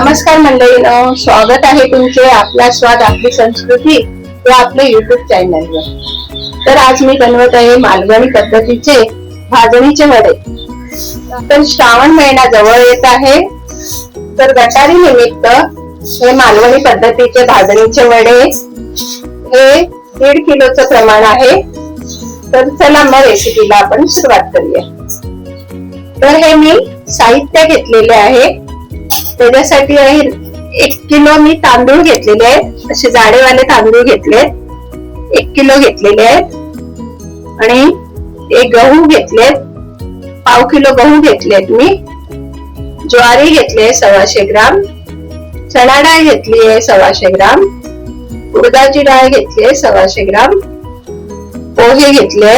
नमस्कार मंडळीनो, स्वागत आहे तुमचे आपला स्वाद आपली संस्कृती या आपल्या युट्यूब चॅनलवर। तर आज मी बनवत आहे मालवणी पद्धतीचे भाजणीचे वडे। तर श्रावण महिना जवळ येत आहे, तर गटारी निमित्त हे मालवणी पद्धतीचे भाजणीचे वडे हे 1.5 किलोचं प्रमाण आहे। तर चला मग रेसिपीला आपण सुरुवात करूया। तर हे मी साहित्य घेतलेले आहे, त्याच्यासाठी 1 किलो मी तांदूळ घेतलेले आहेत, असे जाडेवाले तांदूळ घेतले 1 किलो घेतलेले आहेत। आणि एक गहू घेतले, पाव किलो गहू घेतलेत मी। ज्वारी घेतले 125 ग्राम, चणा डाळ घेतली आहे 125 ग्राम, उडदाची डाळ घेतली 125 ग्राम, पोहे घेतले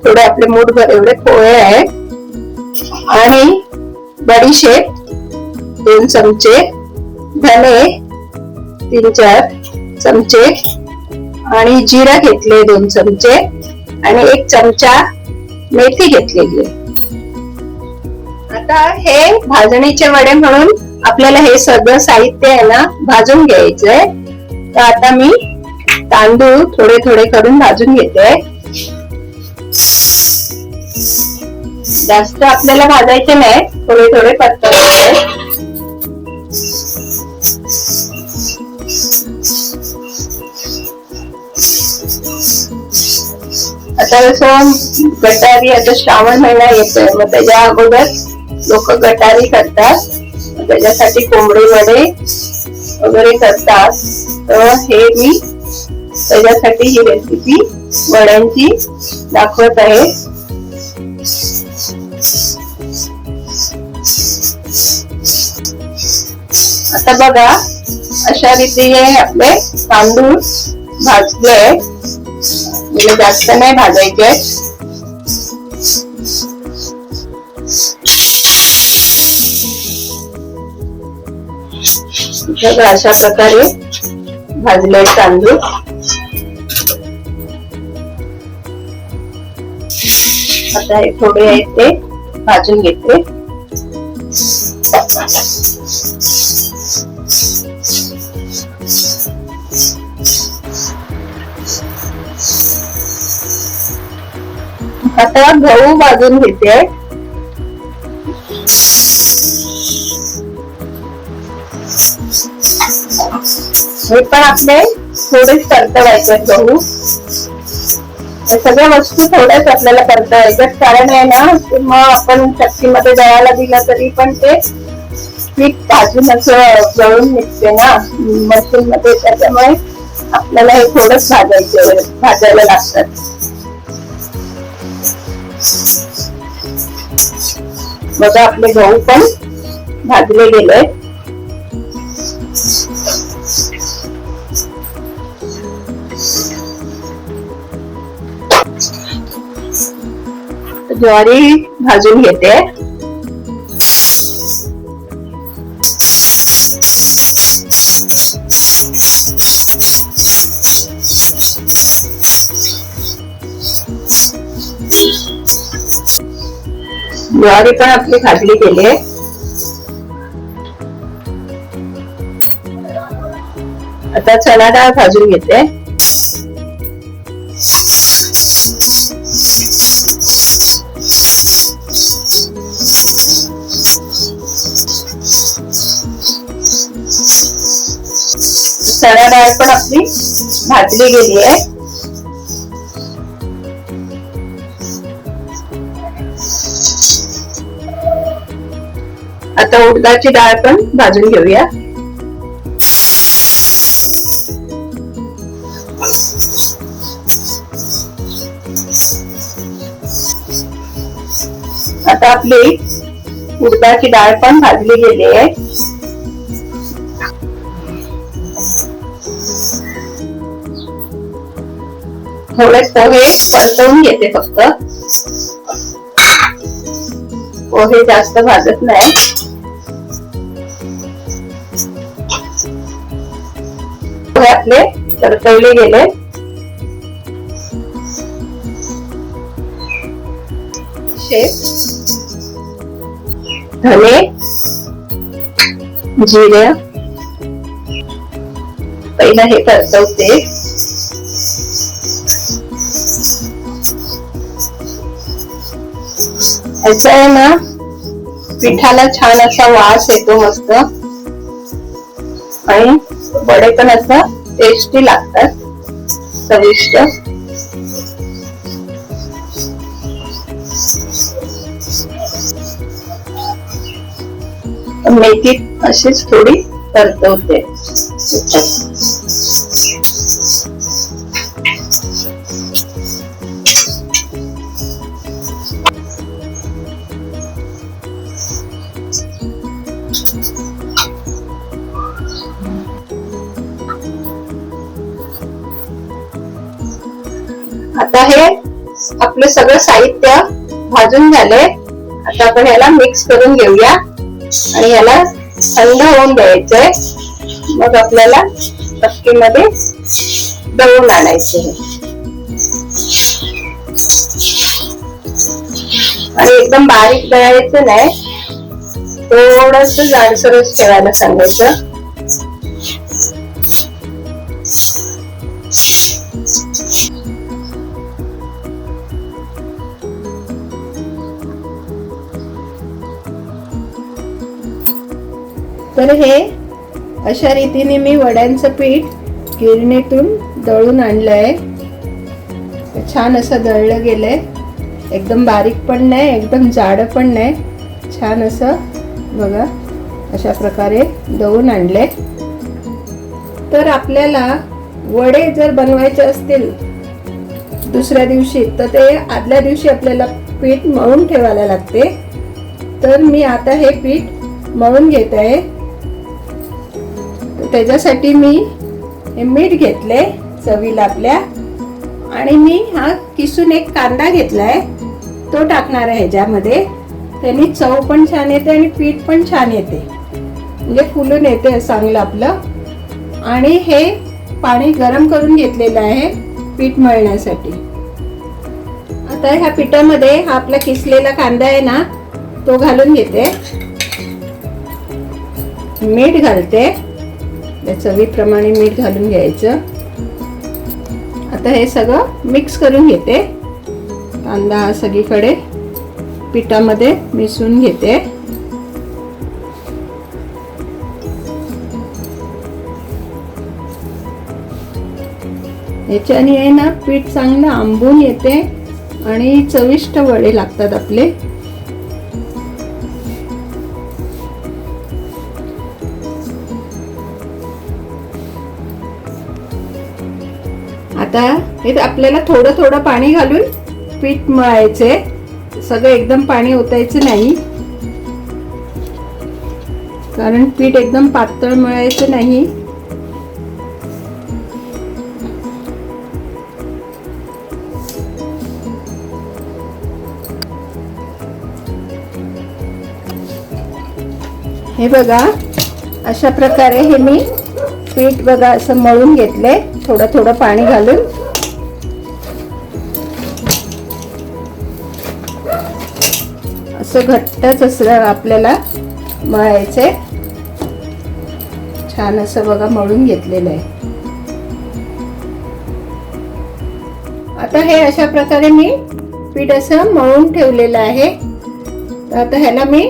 थोडे आपले मूठभर एवढे पोहे आहेत, आणि बडीशेप 2 चमचे, धने 3-4 चमचे, आणि जिरा घेतले 2 चमचे, आणि 1 चमचा मेथी घेतलेली आहे। आता हे भाजणीचे वडे म्हणून आपल्याला हे सगळं साहित्य आहे ना भाजून घ्यायचंय। तर आता मी तांदूळ थोडे थोडे करून भाजून घेते। जास्त आपल्याला भाजायचे नाही, थोडे थोडे परतवायचे। आता जसं गटारी, आता श्रावण महिना येतोय, मग त्याच्या अगोदर लोक गटारी करतात, त्याच्यासाठी कोंबडी वडे वगैरे करतात। तर हे मी त्याच्यासाठी ही रेसिपी वड्यांची दाखवत आहे। आता बघा, अशा रीतीने आपले तांदूळ भाजले, म्हणजे जास्त नाही भाजायचे। अशा प्रकारे भाजले तांदूळ। आता हे थोडे आहेत ते भाजून घेते। आता गहू भाजून घेते। हे पण आपले थोडेच परतवायचे गहू, सगळ्या वस्तू थोड्याच आपल्याला परतवायच्या, कारण आहे ना मग आपण चक्कीमध्ये दळायला दिला तरी पण ते पीठ भाजून असं जळून निघते ना मशीन मध्ये, त्याच्यामुळे आपल्याला हे थोडंच भाजायला लागतात। बघा आपले गहू पण भाजले गेले। ज्वारी भाजून घेते। ज्वारी पण आपली भाजली गेली। आता चणा डाळ भाजून घेते। चणा डाळ पण आपली भाजली गेली आहे। आता उडदाची डाळ पण भाजून घेऊया। आता आपली उडदाची डाळ पण भाजली गेली आहे। थोडे पोहे परतवून घेते, फक्त पोहे जास्त भाजत नाही। पोहे आपले परतवले गेले। धने जिरे पहिला हे परतवते. याचा आहे ना पिठाला छान असा वास येतो मस्त, आणि वडे पण असं टेस्टी लागतात, चविष्ट. मेथी अशीच थोडी परतवते. आता हे आपलं सगळं साहित्य भाजून झाले. आता आपण याला मिक्स करून घेऊया आणि याला थंड होऊन द्यायचंय. मग आपल्याला चक्कीमध्ये दळून आणायचे आणि एकदम बारीक दळायचं नाही, थोडस जाडसरच ठेवायला सांगायचं. तर हे अशा रीतीने मी वड्यांचं पीठ गिरणीतून दळून आणलंय. छान असं दळलं गेलंय, एकदम बारीक पण नाही, एकदम जाड पण नाही, छान असं बघा अशा प्रकारे दळून आणले. तर आपल्याला वडे जर बनवायचे असतील दुसऱ्या दिवशी, तर ते आदल्या दिवशी आपल्याला पीठ मळून ठेवायला लागते. तर मी आता हे पीठ मळून घेत आहे. त्याच्यासाठी मी हे मीठ घेतले चवीला आपल्या, आणि मी हा किसून एक कांदा घेतलाय, तो टाकणार आहे ह्याच्यामध्ये. त्यांनी चव पण छान येते आणि पीठ पण छान येते, म्हणजे फुलून येते चांगलं आपलं. आणि हे पाणी गरम करून घेतलेलं आहे पीठ मळण्यासाठी. आता ह्या पिठामध्ये हा आपला किसलेला कांदा आहे ना, तो घालून घेते. मीठ घालते, चवीप्रमाणे मीठ घालून घ्यायचं. आता हे सगळं मिक्स करून घेते. कांदा हा सगळीकडे पिठामध्ये मिसळून घेते. याच्याने आहे ना पीठ चांगलं आंबून येते आणि चविष्ट वडे लागतात आपले. आता हे आपल्याला थोडं थोडं पाणी घालून पीठ मळायचे, सगळं एकदम पाणी ओतायचं नाही, कारण पीठ एकदम पातळ मळायचं नाही. हे बघा अशा प्रकारे हे मी पीठ बघा असं मळून घेतले, थोडं थोडं पाणी घालून. असं घट्टच असं आपल्याला मळायचे. छान असं बघा मळून घेतलेलं आहे. आता हे अशा प्रकारे मी पीठ असं मळून ठेवलेलं आहे. तर आता ह्याला मी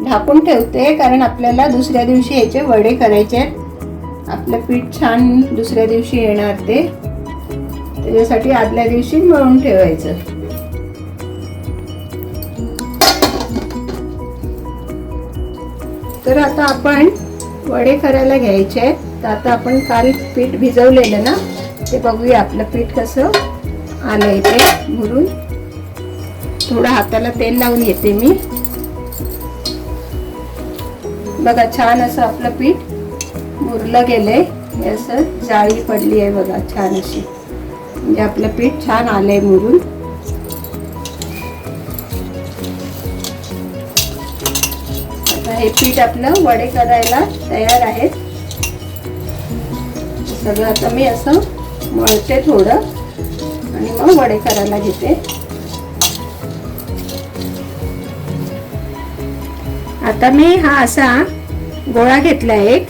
ढाकून ठेवते, कारण आपल्याला दुसऱ्या दिवशी याचे वडे करायचे आहेत. आपलं पीठ छान दुसऱ्या दिवशी येणार, ते त्याच्यासाठी आदल्या दिवशी मळून ठेवायचं. तर आता आपण वडे करायला घ्यायचे आहेत. तर आता आपण काल पीठ भिजवलेलं ना, ते बघूया आपलं पीठ कसं आलंय ते भरून. थोडं हाताला तेल लावून घेते मी. बघा छान असं आपलं पीठ मुरलं गेलंय, असं जाळी पडली आहे बघा छान अशी, म्हणजे आपलं पीठ छान आलंय मुरून. आता हे पीठ आपलं वडे करायला तयार आहे. सगळं आता मी असं मळते थोडं आणि मग वडे करायला घेते. आता मी हा असा गोळा घेतला एक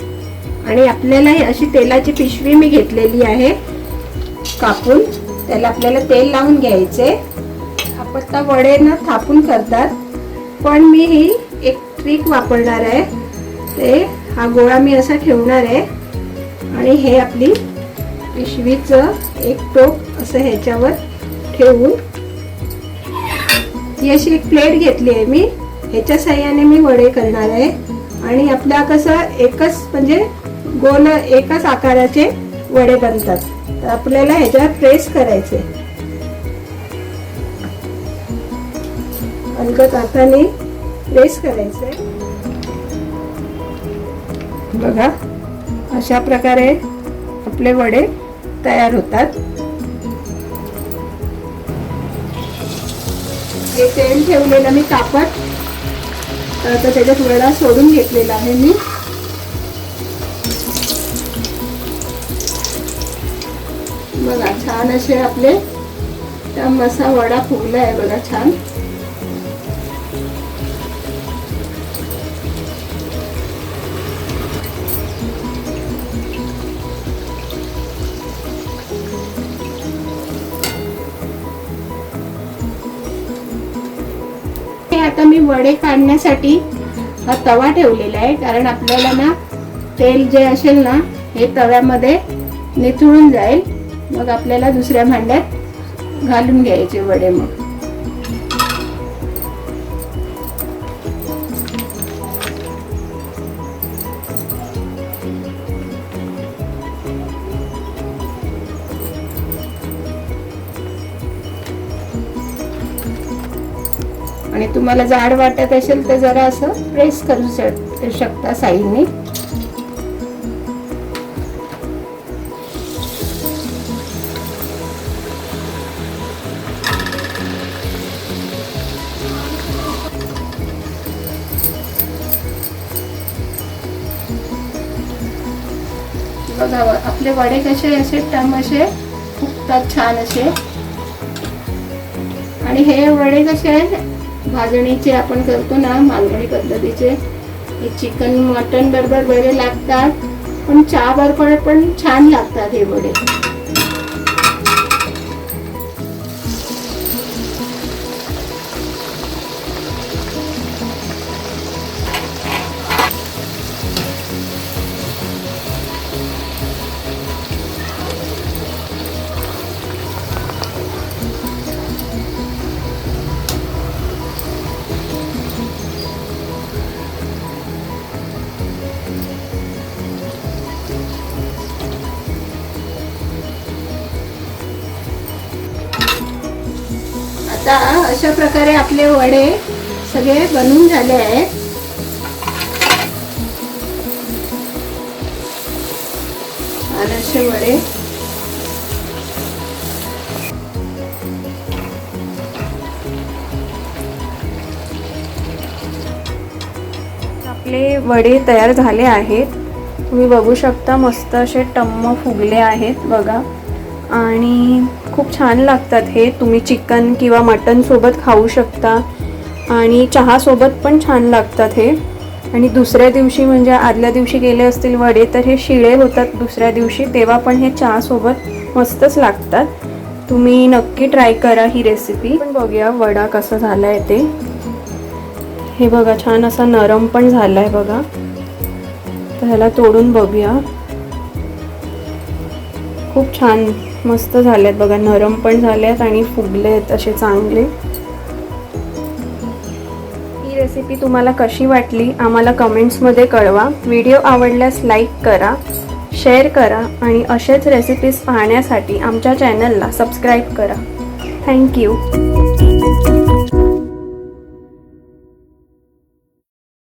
आणि आपल्याला अशी तेलाची पिशवी मी घेतलेली आहे कापून, त्याला आपल्याला तेल लावून घ्यायचे। आपण तर वडे ना थापून करतात, पण मी ही एक ट्रिक वापरणार आहे। ते हा गोळा मी असा ठेवणार आहे आणि हे आपली पिशवीचं एक टोक असं ह्याच्यावर ठेवून ही अशी एक प्लेट घेतली आहे मी, ह्याच्या साहाय्याने मी वडे करणार आहे। आणि आपल्या कसं एकच म्हणजे गोल एकाच आकाराचे वडे बनतात, तर आपल्याला ह्याच्यावर प्रेस करायचे, हलकट हाताने प्रेस करायचे। बघा अशा प्रकारे आपले वडे तयार होतात। हे तेल ठेवलेलं मी कापड, तर त्याच्यात वडा सोडून घेतलेला आहे मी। बघा छान असे आपले मसा वडा फुगला आहे बघा छान। आता मी वडे काढण्यासाठी हा तवा ठेवलेला आहे, कारण आपल्याला ना तेल जे असेल ना हे तव्यामध्ये निथळून जाईल, मग आपल्याला दुसऱ्या भांड्यात घालून घ्यायचे वडे। मग आणि तुम्हाला जाड वाटत असेल तर जरा असं प्रेस करू शकता साईडने। बघा आपले वडे कसे असे टम असे फुगतात छान असे। आणि हे वडे कसे भाजणीचे आपण करतो ना मालवणी पद्धतीचे, हे चिकन मटन बरोबर बरे लागतात, पण चहा बरोबर पण छान लागतात हे वडे। आता अशा प्रकारे आपले वडे सगळे बनून झाले आहेत। आणि असे वडे आपले वडे तयार झाले आहेत, तुम्ही बघू शकता मस्त असे टम्म फुगले आहेत बघा। आणि खूप छान लागतात हे, तुम्ही चिकन किंवा मटन सोबत खाऊ शकता आणि चहा सोबत पण छान लागतात हे। आणि दुसऱ्या दिवशी म्हणजे आदल्या दिवशी केले असतील वडे तर हे शिळे होतात दुसऱ्या दिवशी, तेव्हा पण हे चहा सोबत मस्तच लागतात। तुम्ही नक्की ट्राय करा ही रेसिपी। पण बघूया वडा कसा झालाय ते, हे बघा छान असा नरम पण झालाय बघा। तर ह्याला तोडून बघूया, खूप छान मस्त झालेत बघा, नरम पण झालेत आणि फुगलेत असे चांगले। ही रेसिपी तुम्हाला कशी वाटली आम्हाला कमेंट्समध्ये कळवा। व्हिडिओ आवडल्यास लाईक करा, शेअर करा आणि असेच रेसिपीज पाहण्यासाठी आमच्या चॅनलला सबस्क्राईब करा। थँक्यू।